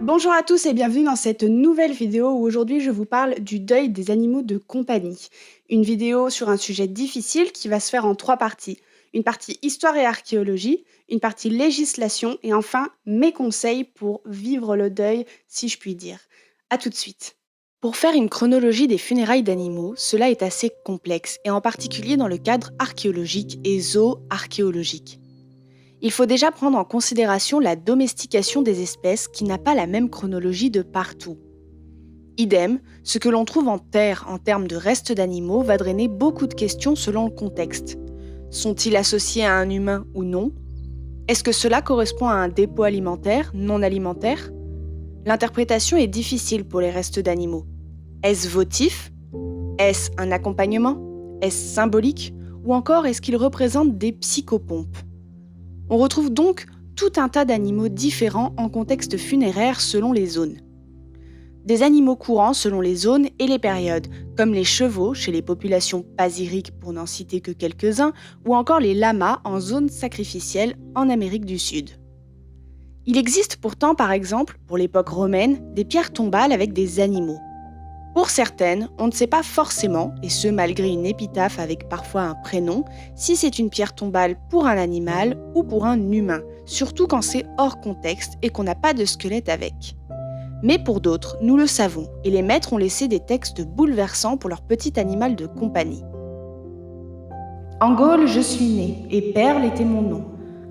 Bonjour à tous et bienvenue dans cette nouvelle vidéo où aujourd'hui je vous parle du deuil des animaux de compagnie. Une vidéo sur un sujet difficile qui va se faire en 3 parties. Une partie histoire et archéologie, une partie législation et enfin mes conseils pour vivre le deuil si je puis dire. A tout de suite. Pour faire une chronologie des funérailles d'animaux, cela est assez complexe et en particulier dans le cadre archéologique et zooarchéologique. Il faut déjà prendre en considération la domestication des espèces qui n'a pas la même chronologie de partout. Idem, ce que l'on trouve en terre en termes de restes d'animaux va drainer beaucoup de questions selon le contexte. Sont-ils associés à un humain ou non ? Est-ce que cela correspond à un dépôt alimentaire, non alimentaire ? L'interprétation est difficile pour les restes d'animaux. Est-ce votif ? Est-ce un accompagnement ? Est-ce symbolique ? Ou encore est-ce qu'ils représentent des psychopompes ? On retrouve donc tout un tas d'animaux différents en contexte funéraire selon les zones. Des animaux courants selon les zones et les périodes, comme les chevaux chez les populations pasiriques pour n'en citer que quelques-uns, ou encore les lamas en zone sacrificielle en Amérique du Sud. Il existe pourtant par exemple, pour l'époque romaine, des pierres tombales avec des animaux. Pour certaines, on ne sait pas forcément, et ce malgré une épitaphe avec parfois un prénom, si c'est une pierre tombale pour un animal ou pour un humain, surtout quand c'est hors contexte et qu'on n'a pas de squelette avec. Mais pour d'autres, nous le savons, et les maîtres ont laissé des textes bouleversants pour leur petit animal de compagnie. En Gaule, je suis né, et Perle était mon nom,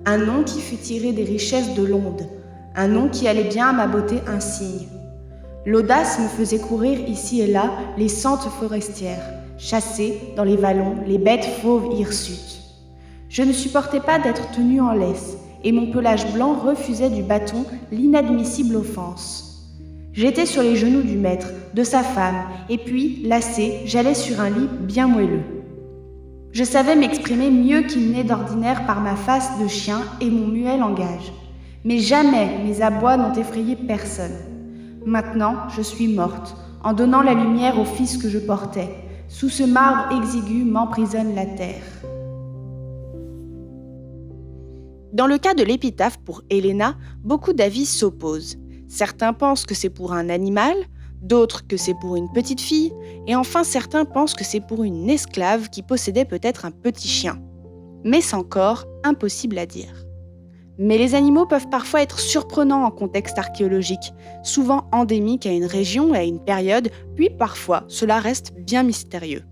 un nom qui fut tiré des richesses de l'onde, un nom qui allait bien à ma beauté insigne. L'audace me faisait courir ici et là les sentes forestières, chasser, dans les vallons, les bêtes fauves hirsutes. Je ne supportais pas d'être tenue en laisse, et mon pelage blanc refusait du bâton l'inadmissible offense. J'étais sur les genoux du maître, de sa femme, et puis, lassée, j'allais sur un lit bien moelleux. Je savais m'exprimer mieux qu'il n'est d'ordinaire par ma face de chien et mon muet langage. Mais jamais mes abois n'ont effrayé personne. Maintenant, je suis morte, en donnant la lumière au fils que je portais. Sous ce marbre exigu m'emprisonne la terre. Dans le cas de l'épitaphe pour Helena, beaucoup d'avis s'opposent. Certains pensent que c'est pour un animal, d'autres que c'est pour une petite fille, et enfin certains pensent que c'est pour une esclave qui possédait peut-être un petit chien. Mais c'est encore impossible à dire. Mais les animaux peuvent parfois être surprenants en contexte archéologique, souvent endémiques à une région et à une période, puis parfois cela reste bien mystérieux.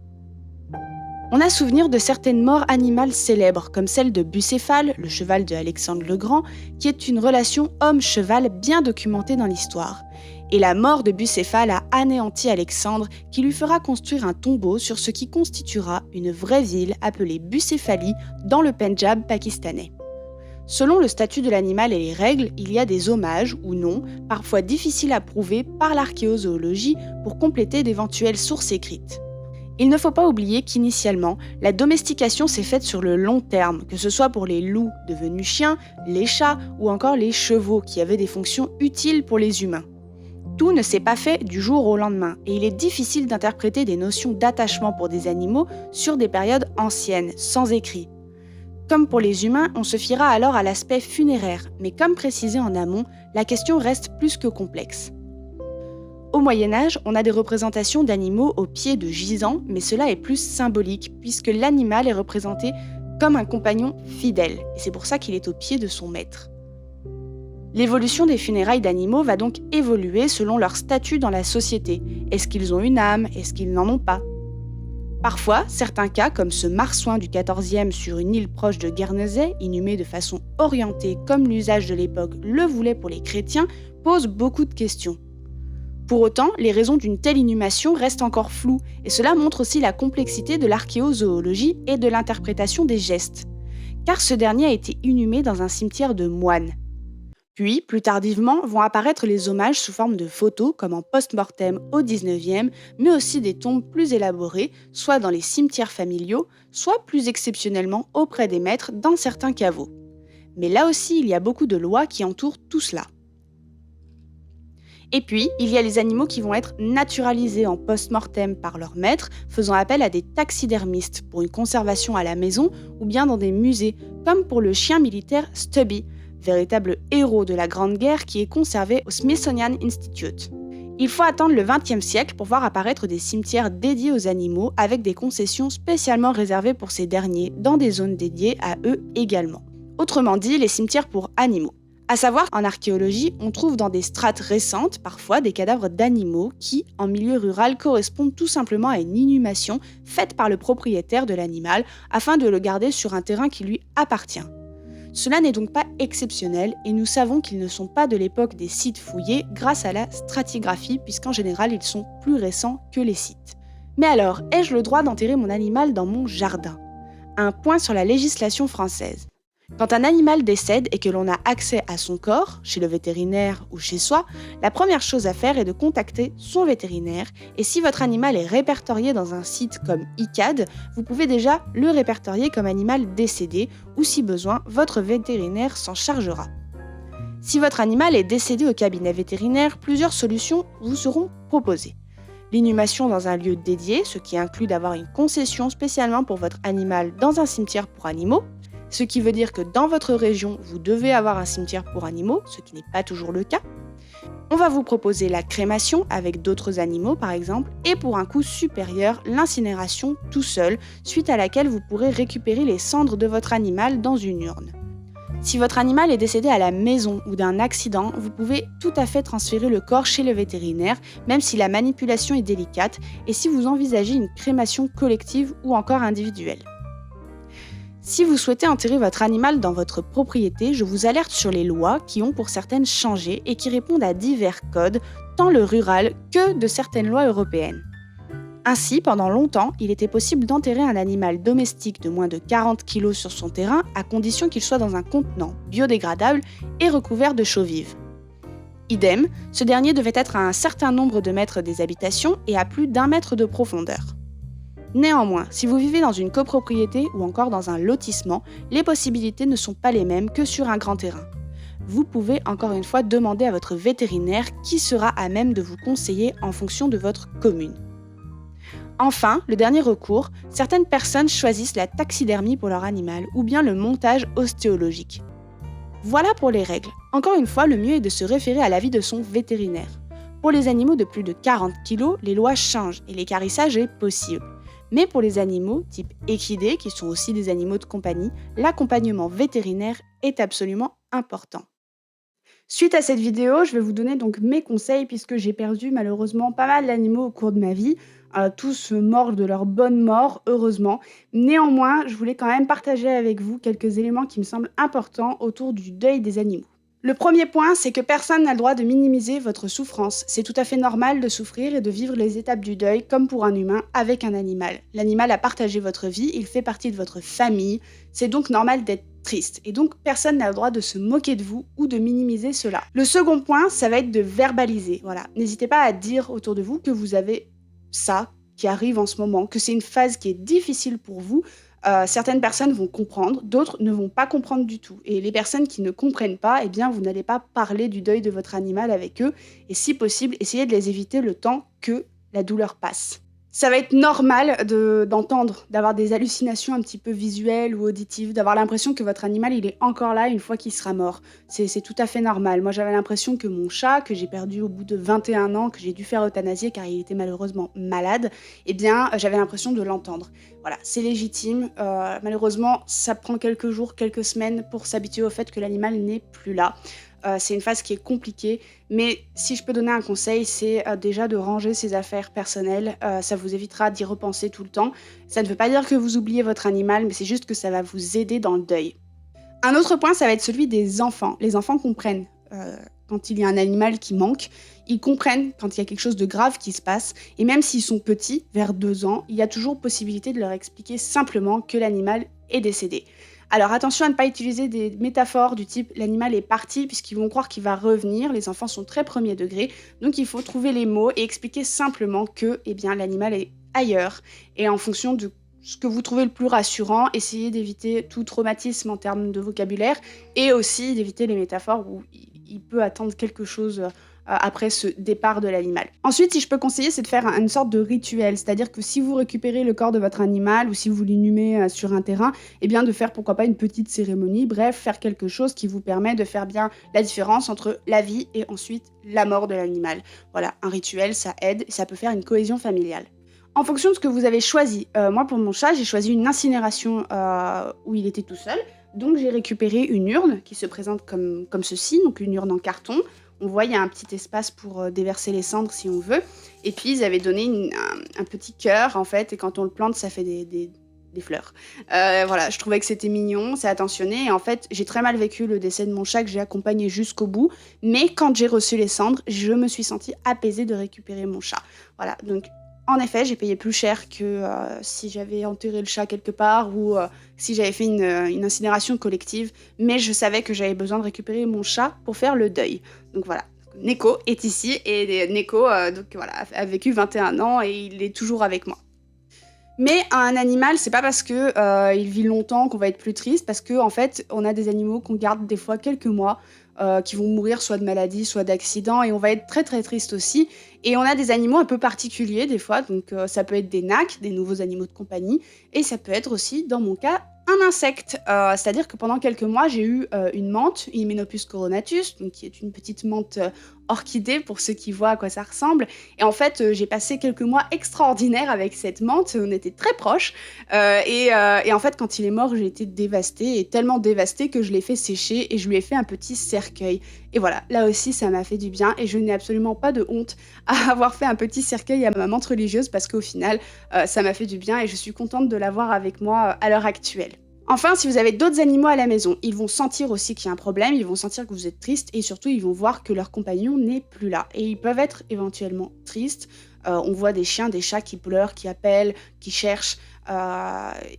On a souvenir de certaines morts animales célèbres, comme celle de Bucéphale, le cheval de Alexandre le Grand, qui est une relation homme-cheval bien documentée dans l'histoire. Et la mort de Bucéphale a anéanti Alexandre, qui lui fera construire un tombeau sur ce qui constituera une vraie ville appelée Bucéphalie dans le Pendjab pakistanais. Selon le statut de l'animal et les règles, il y a des hommages ou non, parfois difficiles à prouver par l'archéozoologie pour compléter d'éventuelles sources écrites. Il ne faut pas oublier qu'initialement, la domestication s'est faite sur le long terme, que ce soit pour les loups devenus chiens, les chats ou encore les chevaux qui avaient des fonctions utiles pour les humains. Tout ne s'est pas fait du jour au lendemain et il est difficile d'interpréter des notions d'attachement pour des animaux sur des périodes anciennes, sans écrit. Comme pour les humains, on se fiera alors à l'aspect funéraire, mais comme précisé en amont, la question reste plus que complexe. Au Moyen-Âge, on a des représentations d'animaux au pied de gisants, mais cela est plus symbolique, puisque l'animal est représenté comme un compagnon fidèle, et c'est pour ça qu'il est au pied de son maître. L'évolution des funérailles d'animaux va donc évoluer selon leur statut dans la société. Est-ce qu'ils ont une âme ? Est-ce qu'ils n'en ont pas ? Parfois, certains cas, comme ce marsouin du XIVe sur une île proche de Guernesey, inhumé de façon orientée comme l'usage de l'époque le voulait pour les chrétiens, posent beaucoup de questions. Pour autant, les raisons d'une telle inhumation restent encore floues, et cela montre aussi la complexité de l'archéozoologie et de l'interprétation des gestes. Car ce dernier a été inhumé dans un cimetière de moines. Puis, plus tardivement, vont apparaître les hommages sous forme de photos, comme en post-mortem au XIXe, mais aussi des tombes plus élaborées, soit dans les cimetières familiaux, soit plus exceptionnellement auprès des maîtres dans certains caveaux. Mais là aussi, il y a beaucoup de lois qui entourent tout cela. Et puis, il y a les animaux qui vont être naturalisés en post-mortem par leur maître, faisant appel à des taxidermistes pour une conservation à la maison ou bien dans des musées, comme pour le chien militaire Stubby, véritable héros de la Grande Guerre qui est conservé au Smithsonian Institute. Il faut attendre le XXe siècle pour voir apparaître des cimetières dédiés aux animaux avec des concessions spécialement réservées pour ces derniers dans des zones dédiées à eux également. Autrement dit, les cimetières pour animaux. À savoir qu'en archéologie, on trouve dans des strates récentes parfois des cadavres d'animaux qui, en milieu rural, correspondent tout simplement à une inhumation faite par le propriétaire de l'animal afin de le garder sur un terrain qui lui appartient. Cela n'est donc pas exceptionnel et nous savons qu'ils ne sont pas de l'époque des sites fouillés grâce à la stratigraphie puisqu'en général ils sont plus récents que les sites. Mais alors, ai-je le droit d'enterrer mon animal dans mon jardin ? Un point sur la législation française. Quand un animal décède et que l'on a accès à son corps, chez le vétérinaire ou chez soi, la première chose à faire est de contacter son vétérinaire et si votre animal est répertorié dans un site comme ICAD, vous pouvez déjà le répertorier comme animal décédé ou si besoin, votre vétérinaire s'en chargera. Si votre animal est décédé au cabinet vétérinaire, plusieurs solutions vous seront proposées. L'inhumation dans un lieu dédié, ce qui inclut d'avoir une concession spécialement pour votre animal dans un cimetière pour animaux, ce qui veut dire que dans votre région, vous devez avoir un cimetière pour animaux, ce qui n'est pas toujours le cas. On va vous proposer la crémation avec d'autres animaux par exemple, et pour un coût supérieur, l'incinération tout seul, suite à laquelle vous pourrez récupérer les cendres de votre animal dans une urne. Si votre animal est décédé à la maison ou d'un accident, vous pouvez tout à fait transférer le corps chez le vétérinaire, même si la manipulation est délicate, et si vous envisagez une crémation collective ou encore individuelle. Si vous souhaitez enterrer votre animal dans votre propriété, je vous alerte sur les lois qui ont pour certaines changé et qui répondent à divers codes, tant le rural que de certaines lois européennes. Ainsi, pendant longtemps, il était possible d'enterrer un animal domestique de moins de 40 kg sur son terrain à condition qu'il soit dans un contenant biodégradable et recouvert de chaux vives. Idem, ce dernier devait être à un certain nombre de mètres des habitations et à plus d'1 mètre de profondeur. Néanmoins, si vous vivez dans une copropriété ou encore dans un lotissement, les possibilités ne sont pas les mêmes que sur un grand terrain. Vous pouvez encore une fois demander à votre vétérinaire qui sera à même de vous conseiller en fonction de votre commune. Enfin, le dernier recours, certaines personnes choisissent la taxidermie pour leur animal ou bien le montage ostéologique. Voilà pour les règles. Encore une fois, le mieux est de se référer à l'avis de son vétérinaire. Pour les animaux de plus de 40 kg, les lois changent et l'équarrissage est possible. Mais pour les animaux type équidés, qui sont aussi des animaux de compagnie, l'accompagnement vétérinaire est absolument important. Suite à cette vidéo, je vais vous donner donc mes conseils puisque j'ai perdu malheureusement pas mal d'animaux au cours de ma vie. Tous morts de leur bonne mort, heureusement. Néanmoins, je voulais quand même partager avec vous quelques éléments qui me semblent importants autour du deuil des animaux. Le premier point, c'est que personne n'a le droit de minimiser votre souffrance. C'est tout à fait normal de souffrir et de vivre les étapes du deuil comme pour un humain avec un animal. L'animal a partagé votre vie, il fait partie de votre famille, c'est donc normal d'être triste. Et donc personne n'a le droit de se moquer de vous ou de minimiser cela. Le second point, ça va être de verbaliser. Voilà. N'hésitez pas à dire autour de vous que vous avez ça qui arrive en ce moment, que c'est une phase qui est difficile pour vous. Certaines personnes vont comprendre, d'autres ne vont pas comprendre du tout. Et les personnes qui ne comprennent pas, eh bien, vous n'allez pas parler du deuil de votre animal avec eux. Et si possible, essayez de les éviter le temps que la douleur passe. Ça va être normal d'entendre, d'avoir des hallucinations un petit peu visuelles ou auditives, d'avoir l'impression que votre animal il est encore là une fois qu'il sera mort. C'est tout à fait normal. Moi j'avais l'impression que mon chat, que j'ai perdu au bout de 21 ans, que j'ai dû faire euthanasier car il était malheureusement malade, eh bien j'avais l'impression de l'entendre. Voilà, c'est légitime. Malheureusement, ça prend quelques jours, quelques semaines pour s'habituer au fait que l'animal n'est plus là. C'est une phase qui est compliquée, mais si je peux donner un conseil, c'est déjà de ranger ses affaires personnelles. Ça vous évitera d'y repenser tout le temps. Ça ne veut pas dire que vous oubliez votre animal, mais c'est juste que ça va vous aider dans le deuil. Un autre point, ça va être celui des enfants. Les enfants comprennent quand il y a un animal qui manque. Ils comprennent quand il y a quelque chose de grave qui se passe. Et même s'ils sont petits, vers 2 ans, il y a toujours possibilité de leur expliquer simplement que l'animal est décédé. Alors attention à ne pas utiliser des métaphores du type l'animal est parti puisqu'ils vont croire qu'il va revenir. Les enfants sont très premier degré, donc il faut trouver les mots et expliquer simplement que l'animal est ailleurs. Et en fonction de ce que vous trouvez le plus rassurant, essayez d'éviter tout traumatisme en termes de vocabulaire et aussi d'éviter les métaphores où il peut attendre quelque chose après ce départ de l'animal. Ensuite, si je peux conseiller, c'est de faire une sorte de rituel, c'est-à-dire que si vous récupérez le corps de votre animal ou si vous l'inhumez sur un terrain, eh bien de faire pourquoi pas une petite cérémonie, bref, faire quelque chose qui vous permet de faire bien la différence entre la vie et ensuite la mort de l'animal. Voilà, un rituel, ça aide, ça peut faire une cohésion familiale. En fonction de ce que vous avez choisi, moi pour mon chat, j'ai choisi une incinération où il était tout seul. Donc j'ai récupéré une urne qui se présente comme ceci, donc une urne en carton. On voit, il y a un petit espace pour déverser les cendres si on veut. Et puis ils avaient donné un petit cœur en fait, et quand on le plante, ça fait des fleurs. Voilà, je trouvais que c'était mignon, c'est attentionné. Et en fait, j'ai très mal vécu le décès de mon chat que j'ai accompagné jusqu'au bout. Mais quand j'ai reçu les cendres, je me suis sentie apaisée de récupérer mon chat. Voilà, donc en effet, j'ai payé plus cher que si j'avais enterré le chat quelque part ou si j'avais fait une incinération collective. Mais je savais que j'avais besoin de récupérer mon chat pour faire le deuil. Donc voilà. Neko est ici et Neko donc, voilà, a vécu 21 ans et il est toujours avec moi. Mais un animal, c'est pas parce que il vit longtemps qu'on va être plus triste, parce que en fait, on a des animaux qu'on garde des fois quelques mois, qui vont mourir soit de maladie, soit d'accident, et on va être très très triste aussi. Et on a des animaux un peu particuliers des fois, donc ça peut être des NAC, des nouveaux animaux de compagnie, et ça peut être aussi, dans mon cas, un insecte. C'est-à-dire que pendant quelques mois, j'ai eu une menthe, Hymenopus coronatus, donc qui est une petite menthe orchidée pour ceux qui voient à quoi ça ressemble. Et en fait, j'ai passé quelques mois extraordinaires avec cette menthe, on était très proches. Et en fait, quand il est mort, j'ai été dévastée, et tellement dévastée que je l'ai fait sécher et je lui ai fait un petit cercueil. Et voilà, là aussi, ça m'a fait du bien et je n'ai absolument pas de honte à avoir fait un petit cercueil à ma menthe religieuse parce qu'au final, ça m'a fait du bien et je suis contente de l'avoir avec moi à l'heure actuelle. Enfin, si vous avez d'autres animaux à la maison, ils vont sentir aussi qu'il y a un problème, ils vont sentir que vous êtes triste et surtout ils vont voir que leur compagnon n'est plus là. Et ils peuvent être éventuellement tristes. On voit des chiens, des chats qui pleurent, qui appellent, qui cherchent.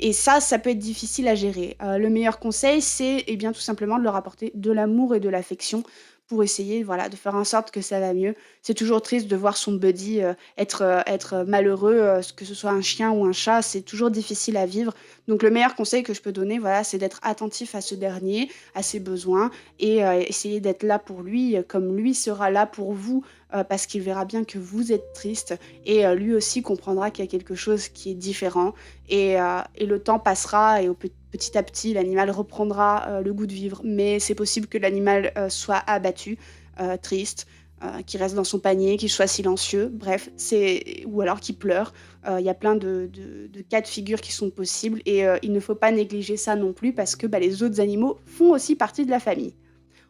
Et ça peut être difficile à gérer. Le meilleur conseil, c'est eh bien, tout simplement de leur apporter de l'amour et de l'affection pour essayer voilà, de faire en sorte que ça va mieux. C'est toujours triste de voir son buddy être malheureux, que ce soit un chien ou un chat, c'est toujours difficile à vivre. Donc le meilleur conseil que je peux donner, voilà, c'est d'être attentif à ce dernier, à ses besoins, et essayer d'être là pour lui, comme lui sera là pour vous, parce qu'il verra bien que vous êtes triste, et lui aussi comprendra qu'il y a quelque chose qui est différent, et le temps passera, et petit à petit, l'animal reprendra le goût de vivre. Mais c'est possible que l'animal soit abattu, triste, qu'il reste dans son panier, qu'il soit silencieux, bref, ou alors qu'il pleure. Il y a plein de cas de figure qui sont possibles et il ne faut pas négliger ça non plus parce que les autres animaux font aussi partie de la famille.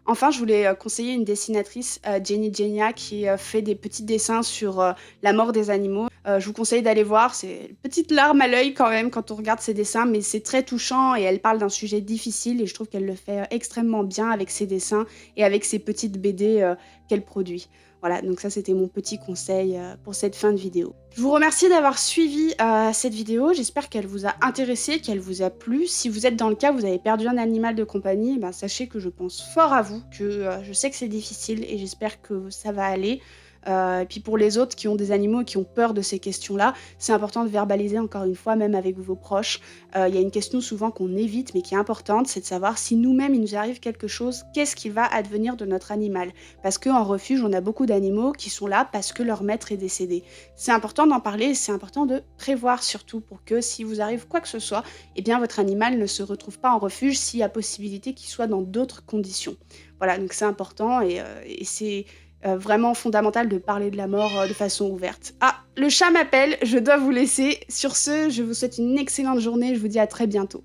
Enfin, je voulais conseiller une dessinatrice, Jenny Genia, qui fait des petits dessins sur la mort des animaux. Je vous conseille d'aller voir, c'est une petite larme à l'œil quand même quand on regarde ses dessins, mais c'est très touchant et elle parle d'un sujet difficile et je trouve qu'elle le fait extrêmement bien avec ses dessins et avec ses petites BD qu'elle produit. Voilà, donc ça c'était mon petit conseil pour cette fin de vidéo. Je vous remercie d'avoir suivi cette vidéo, j'espère qu'elle vous a intéressé, qu'elle vous a plu. Si vous êtes dans le cas, vous avez perdu un animal de compagnie, sachez que je pense fort à vous, que je sais que c'est difficile et j'espère que ça va aller. Et puis pour les autres qui ont des animaux et qui ont peur de ces questions-là, c'est important de verbaliser encore une fois, même avec vos proches. Il y a une question souvent qu'on évite mais qui est importante, c'est de savoir si nous-mêmes il nous arrive quelque chose, qu'est-ce qui va advenir de notre animal? Parce qu'en refuge, on a beaucoup d'animaux qui sont là parce que leur maître est décédé. C'est important d'en parler, c'est important de prévoir surtout pour que si vous arrive quoi que ce soit, eh bien votre animal ne se retrouve pas en refuge s'il y a possibilité qu'il soit dans d'autres conditions. Voilà, donc c'est important et c'est vraiment fondamental de parler de la mort de façon ouverte. Ah, le chat m'appelle, je dois vous laisser. Sur ce, je vous souhaite une excellente journée, je vous dis à très bientôt.